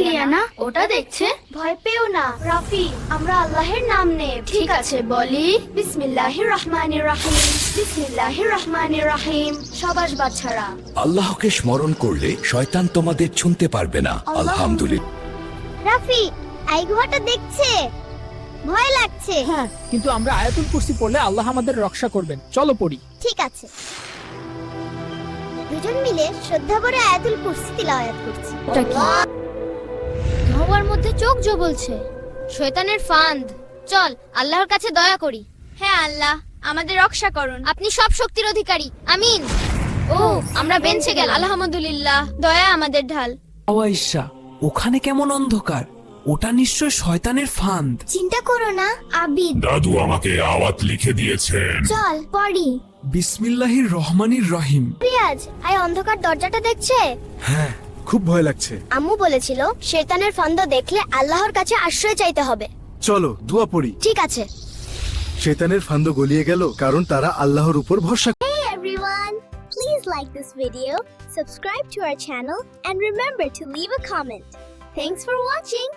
Liana ওটা দেখছে। ভয় পেও না রাফি, আমরা আল্লাহর নাম নেব। ঠিক আছে বলি, বিসমিল্লাহির রহমানির রহিম, বিসমিল্লাহির রহমানির রহিম। সবাস বাচ্চারা, আল্লাহকে স্মরণ করলে শয়তান তোমাদের ছুঁতে পারবে না। আলহামদুলিল্লাহ। রাফি, এই গুহাটা দেখছে, ভয় লাগছে। হ্যাঁ, কিন্তু আমরা আয়াতুল কুরসি পড়লে আল্লাহ আমাদের রক্ষা করবেন। চলো পড়ি। ঠিক আছে, দুজন মিলে শ্রদ্ধা ভরে আয়াতুল কুরসি তিলাওয়াত করছি। এটা কি? ধোঁয়ার মধ্যে চোখ জ্বলছে, শয়তানের ফাঁদ। চল আল্লাহর কাছে দয়া করি। হ্যাঁ আল্লাহ, আমাদের রক্ষা করুন, আপনি সব শক্তির অধিকারী। আমিন। ও, আমরা বেঁচে গেলাম, আলহামদুলিল্লাহ। দয়া আমাদের ঢাল। আয়েশা, ওখানে কেমন অন্ধকার? ওটা নিশ্চয় শয়তানের ফাঁদ। চিন্তা করো না আবিদ, দাদু আমাকে আওয়াত লিখে দিয়েছেন। চল পড়ি। বিসমিল্লাহির রহমানির রহিম। রিয়াজ, এই অন্ধকার দরজাটা দেখছে? হ্যাঁ, খুব ভয় লাগছে। আম্মু বলেছিল শয়তানের ফাঁদ দেখলে আল্লাহর কাছে আশ্রয় চাইতে হবে। চলো দোয়া পড়ি। ঠিক আছে। শয়তানের ফান্দ গলিয়ে গেল, কারণ তারা আল্লাহর উপর ভরসা। Hey everyone, please like this video, subscribe to our channel and remember to leave a comment. Thanks for watching.